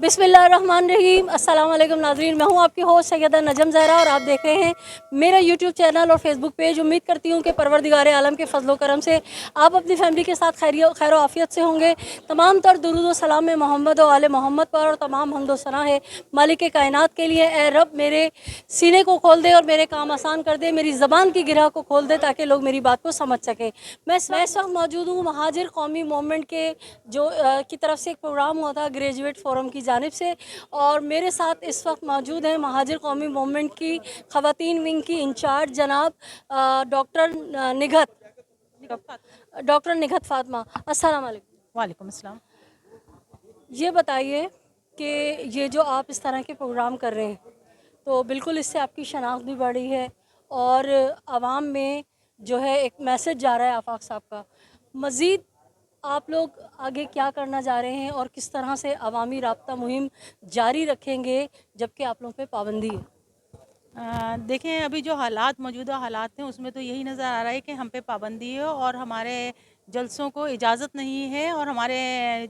बिस्मिल्लाहिर्रहमानिर्रहीम। अस्सलाम वालेकुम नाज़रीन, मैं हूं आपकी होस्ट सैयदा नजम ज़हरा और आप देख रहे हैं मेरा यूट्यूब चैनल और फेसबुक पेज। उम्मीद करती हूं कि परवरदिगार आलम के फजलो करम से आप अपनी फैमिली के साथ खैर आफियत से होंगे। तमाम तर दुरूद व सलाम में मोहम्मद और आले मोहम्मद पर और तमाम हम्द व सना है मालिक कायनात के लिए। ए रब मेरे सीने को खोल दे और मेरे काम आसान कर दे, मेरी ज़बान की गिरह को खोल दे ताकि लोग मेरी बात को समझ सकें। मैं इस वक्त मौजूद हूँ महाजिर कौमी मूवमेंट के जो की तरफ से एक प्रोग्राम हुआ था ग्रेजुएट फोरम की जानिब से, और मेरे साथ इस वक्त मौजूद हैं महाजिर कौमी मूवमेंट की ख़वातीन विंग की इंचार्ज जनाब डॉक्टर निगहत फ़ातिमा। अस्सलाम वालेकुम। वालेकुम अस्सलाम। ये बताइए कि ये जो आप इस तरह के प्रोग्राम कर रहे हैं तो बिल्कुल इससे आपकी शनाख्त भी बढ़ी है और आवाम में जो है एक मैसेज जा रहा है आफाक साहब का। मज़ीद आप लोग आगे क्या करना चाह रहे हैं और किस तरह से अवामी राब्ता मुहिम जारी रखेंगे जबकि आप लोगों पे पाबंदी है? देखें, अभी जो मौजूदा हालात हैं उसमें तो यही नज़र आ रहा है कि हम पे पाबंदी है और हमारे जलसों को इजाज़त नहीं है, और हमारे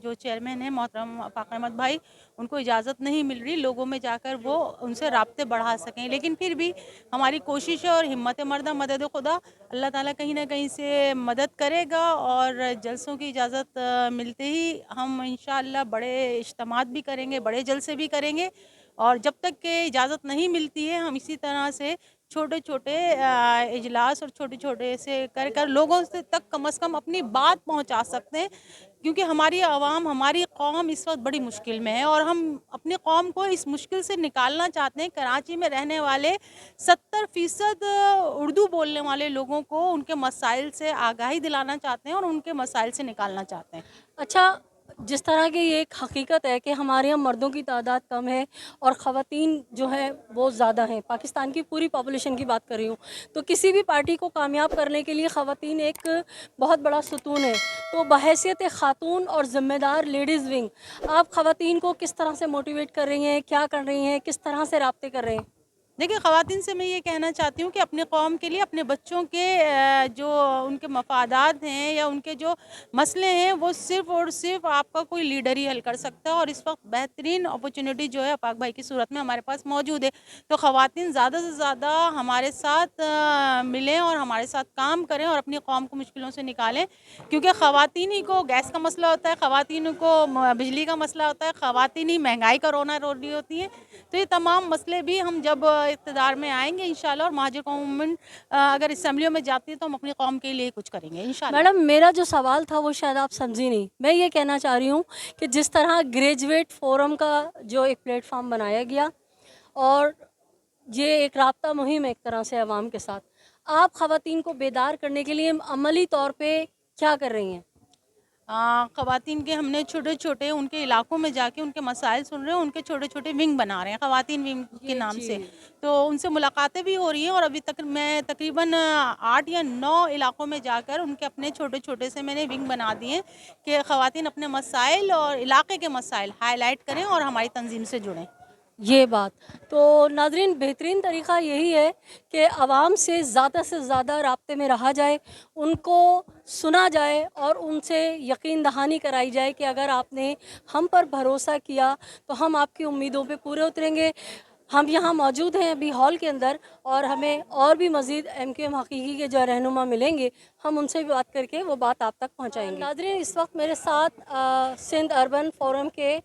जो चेयरमैन हैं मोहतरम आफाक अहमद भाई, उनको इजाज़त नहीं मिल रही लोगों में जाकर वो उनसे राब्ते बढ़ा सकें। लेकिन फिर भी हमारी कोशिश है और हिम्मत मर्दा मदद खुदा, अल्लाह ताला कहीं ना कहीं से मदद करेगा और जलसों की इजाज़त मिलते ही हम इंशाअल्लाह बड़े इज्तिमात भी करेंगे, बड़े जलसे भी करेंगे। और जब तक कि इजाज़त नहीं मिलती है हम इसी तरह से छोटे छोटे इजलास और छोटे छोटे से कर कर लोगों से तक कम से कम अपनी बात पहुंचा सकते हैं, क्योंकि हमारी आवाम, हमारी कौम इस वक्त बड़ी मुश्किल में है और हम अपनी कौम को इस मुश्किल से निकालना चाहते हैं। कराची में रहने वाले 70% उर्दू बोलने वाले लोगों को उनके मसाइल से आगाही दिलाना चाहते हैं और उनके मसाइल से निकालना चाहते हैं। अच्छा, जिस तरह की ये एक हकीकत है कि हमारे यहाँ मर्दों की तादाद कम है और ख़वातीन जो है वो ज़्यादा हैं, पाकिस्तान की पूरी पॉपुलेशन की बात कर रही हूँ, तो किसी भी पार्टी को कामयाब करने के लिए ख़वातीन एक बहुत बड़ा सुतून है। तो बहैसियत ख़ातून और ज़िम्मेदार लेडीज़ विंग, आप ख़वातीन को किस तरह से मोटिवेट कर रही हैं, क्या कर रही हैं, किस तरह से राब्ते कर रहे हैं? देखिए, ख़वातीन से मैं ये कहना चाहती हूँ कि अपने कौम के लिए, अपने बच्चों के जो उनके मफादात हैं या उनके जो मसले हैं वो सिर्फ़ और सिर्फ आपका कोई लीडर ही हल कर सकता है, और इस वक्त बेहतरीन अपॉर्चुनिटी जो है आपाक भाई की सूरत में हमारे पास मौजूद है। तो ख़वातीन ज़्यादा से ज़्यादा हमारे साथ मिलें और हमारे साथ काम करें और अपनी कौम को मुश्किलों से निकालें, क्योंकि ख़वातीन ही को गैस का मसला होता है, ख़वातीन को बिजली का मसला होता है, ख़वातीन ही महंगाई का रोना रो रही होती हैं। तो ये तमाम मसले भी हम जब इक़्तिदार में आएंगे इंशाल्लाह, और महाजिर कौम अगर असम्बलियों में जाती है तो हम अपनी कौम के लिए कुछ करेंगे इंशाल्लाह। मैडम, मेरा जो सवाल था वो शायद आप समझी नहीं। मैं ये कहना चाह रही हूँ कि जिस तरह ग्रेजुएट फोरम का जो एक प्लेटफॉर्म बनाया गया और ये एक राब्ता मुहिम है एक तरह से अवाम के साथ, आप ख़वातीन को बेदार करने के लिए अमली तौर पे क्या कर रही हैं? ख़वातीन के हमने छोटे छोटे उनके इलाकों में जाके उनके मसाइल सुन रहे हैं, उनके छोटे छोटे विंग बना रहे हैं ख़वातीन विंग के नाम से। तो उनसे मुलाकातें भी हो रही हैं और अभी तक मैं तकरीबन 8 या 9 इलाकों में जाकर उनके अपने छोटे छोटे से मैंने विंग बना दिए हैं कि ख़वातीन अपने मसाइल और इलाके के मसाइल हाईलाइट करें और हमारी तंजीम से जुड़ें। ये बात तो नाज़रीन, बेहतरीन तरीक़ा यही है कि आवाम से ज़्यादा राब्ते में रहा जाए, उनको सुना जाए और उनसे यकीन दहानी कराई जाए कि अगर आपने हम पर भरोसा किया तो हम आपकी उम्मीदों पे पूरे उतरेंगे। हम यहाँ मौजूद हैं अभी हॉल के अंदर और हमें और भी मज़ीद MQM हकीकी के जो रहनुमा मिलेंगे, हम उनसे भी बात करके वो बात आप तक पहुँचाएँगे। नाज़रीन, इस वक्त मेरे साथ सिंध अर्बन फोरम के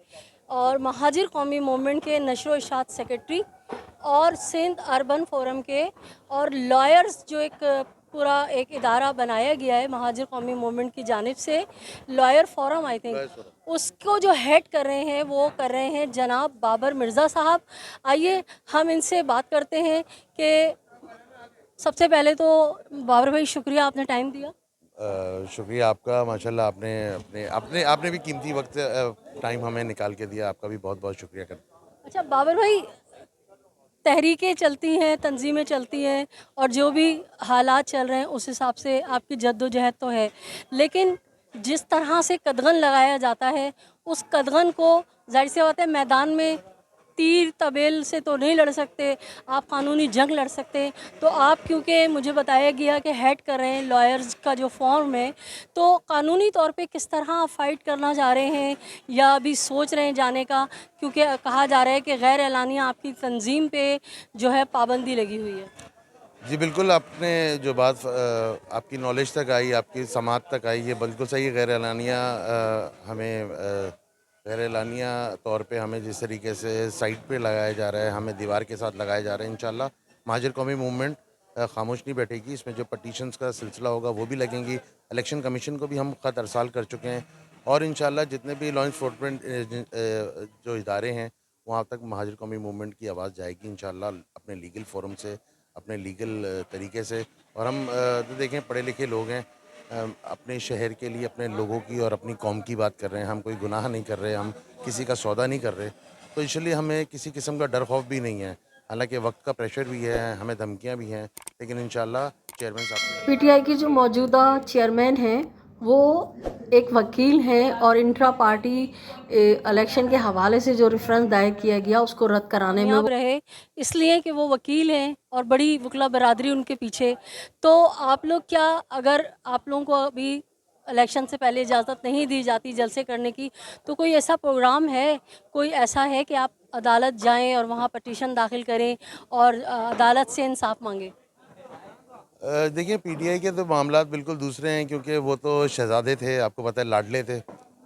और महाजिर कौमी मूवमेंट के नशर व इशात सेक्रेटरी और सिंध अर्बन फोरम के और लॉयर्स, जो एक पूरा एक इदारा बनाया गया है महाजिर कौमी मूवमेंट की जानिब से, लॉयर फोरम आई थिंक, उसको जो हेड कर रहे हैं वो कर रहे हैं जनाब बाबर मिर्ज़ा साहब। आइए हम इनसे बात करते हैं कि सबसे पहले तो बाबर भाई, शुक्रिया आपने टाइम दिया। शुक्रिया आपका, माशाल्लाह आपने अपने अपने आपने भी कीमती वक्त टाइम हमें निकाल के दिया, आपका भी बहुत बहुत शुक्रिया कर। अच्छा बाबर भाई, तहरीकें चलती हैं, तंजीमें चलती हैं और जो भी हालात चल रहे हैं उस हिसाब से आपकी जद्दोजहद तो है, लेकिन जिस तरह से कदगन लगाया जाता है उस कदगन को ज़ाहिर सी बात है मैदान में तीर तबेल से तो नहीं लड़ सकते, आप कानूनी जंग लड़ सकते हैं। तो आप क्योंकि मुझे बताया गया कि हेड कर रहे हैं लॉयर्स का जो फॉर्म है, तो कानूनी तौर पे किस तरह आप फाइट करना चाह रहे हैं या अभी सोच रहे हैं जाने का? क्योंकि कहा जा रहा है कि गैर एलानिया आपकी तंजीम पे जो है पाबंदी लगी हुई है। जी बिल्कुल, आपने जो बात आपकी नॉलेज तक आई, आपकी समात तक आई, ये बिल्कुल सही है। गैर एलानिया गैर एलानिया तौर पे हमें जिस तरीके से साइट पे लगाया जा रहा है, हमें दीवार के साथ लगाया जा रहा है, इंशाल्लाह महाजिर कौमी मूवमेंट खामोश नहीं बैठेगी। इसमें जो पटिशन्स का सिलसिला होगा वो भी लगेंगी। इलेक्शन कमीशन को भी हम ख़त अरसाल कर चुके हैं और इंशाल्लाह जितने भी लॉ इन्फोर्समेंट जो इदारे हैं वहाँ तक महाजिर कौमी मूवमेंट की आवाज़ जाएगी इंशाल्लाह, अपने लीगल फोरम से, अपने लीगल तरीके से। और हम तो देखें पढ़े लिखे लोग हैं, अपने शहर के लिए, अपने लोगों की और अपनी कौम की बात कर रहे हैं। हम कोई गुनाह नहीं कर रहे, हम किसी का सौदा नहीं कर रहे, तो इसलिए हमें किसी किस्म का डर खौफ भी नहीं है। हालांकि वक्त का प्रेशर भी है, हमें धमकियां भी हैं, लेकिन इंशाल्लाह चेयरमैन साहब पीटीआई की जो मौजूदा चेयरमैन हैं वो एक वकील हैं और इंट्रा पार्टी इलेक्शन के हवाले से जो रेफरेंस दायर किया गया उसको रद्द कराने में वो रहे, इसलिए कि वो वकील हैं और बड़ी वकला बरादरी उनके पीछे। तो आप लोग क्या, अगर आप लोगों को अभी इलेक्शन से पहले इजाज़त नहीं दी जाती जलसे करने की, तो कोई ऐसा प्रोग्राम है, कोई ऐसा है कि आप अदालत जाएं और वहाँ पटिशन दाखिल करें और अदालत से इंसाफ मांगें? देखिए पीटीआई के तो मामलात बिल्कुल दूसरे हैं, क्योंकि वो तो शहजादे थे, आपको पता है लाडले थे।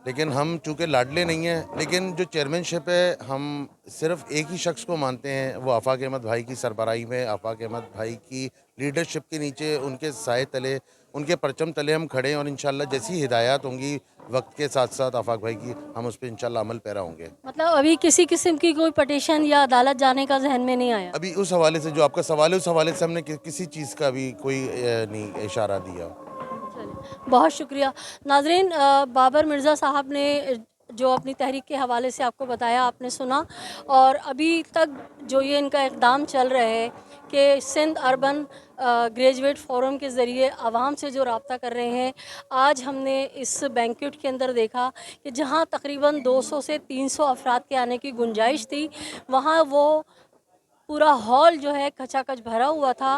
लेकिन हम चूँकि लाडले नहीं हैं, लेकिन जो चेयरमैनशिप है हम सिर्फ एक ही शख्स को मानते हैं, वो आफाक अहमद भाई की सरबराही में, आफाक अहमद भाई की लीडरशिप के नीचे, उनके साए तले, उनके परचम तले हम खड़े हैं। और इंशाल्लाह जैसी हिदायत होंगी वक्त के साथ साथ आफाक भाई की, हम उस पर इंशाल्लाह अमल पैरा होंगे। मतलब अभी किसी किस्म की कोई पटिशन या अदालत जाने का जहन में नहीं आया? अभी उस हवाले से जो आपका सवाल है, उस हवाले से हमने किसी चीज़ का भी कोई नहीं इशारा दिया। चलिए, बहुत शुक्रिया। नाज़रीन, बाबर मिर्ज़ा साहब ने जो अपनी तहरीक के हवाले से आपको बताया, आपने सुना। और अभी तक जो ये इनका इक़दाम चल रहा है कि सिंध अर्बन ग्रेजुएट फोरम के ज़रिए आवाम से जो रब्ता कर रहे हैं, आज हमने इस बैंक्वेट के अंदर देखा कि जहाँ तकरीबन 200 से 300 अफराद के आने की गुंजाइश थी, वहाँ वो पूरा हॉल जो है खचाखच भरा हुआ था।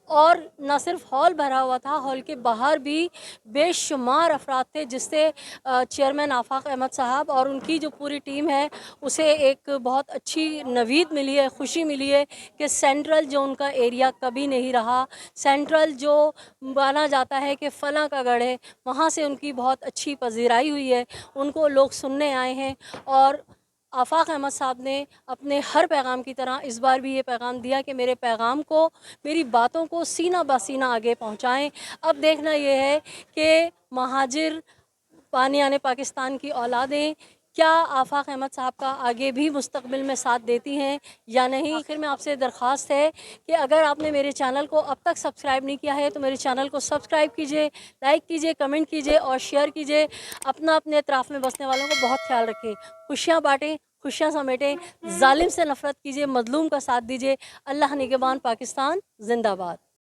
और न सिर्फ हॉल भरा हुआ था, हॉल के बाहर भी बेशुमार अफराद थे, जिससे चेयरमैन आफाक अहमद साहब और उनकी जो पूरी टीम है उसे एक बहुत अच्छी नवीद मिली है, खुशी मिली है कि सेंट्रल जो उनका एरिया कभी नहीं रहा, सेंट्रल जो माना जाता है कि फ़लाँ का गढ़ है, वहाँ से उनकी बहुत अच्छी पजीराई हुई है, उनको लोग सुनने आए हैं। और आफाक अहमद साहब ने अपने हर पैगाम की तरह इस बार भी ये पैगाम दिया कि मेरे पैगाम को, मेरी बातों को सीना बसीना आगे पहुंचाएं। अब देखना ये है कि महाजिर पानी आने पाकिस्तान की औलादें क्या आफाक अहमद साहब का आगे भी मुस्तकबिल में साथ देती हैं या नहीं। आखिर में आपसे दरख्वास्त है कि अगर आपने मेरे चैनल को अब तक सब्सक्राइब नहीं किया है तो मेरे चैनल को सब्सक्राइब कीजिए, लाइक कीजिए, कमेंट कीजिए और शेयर कीजिए। अपना अपने अतराफ़ में बसने वालों को बहुत ख्याल रखें, खुशियाँ बाँटें, खुशियाँ समेटें, जालिम से नफ़रत कीजिए, मज़लूम का साथ दीजिए। अल्लाह निगहबान, पाकिस्तान ज़िंदाबाद।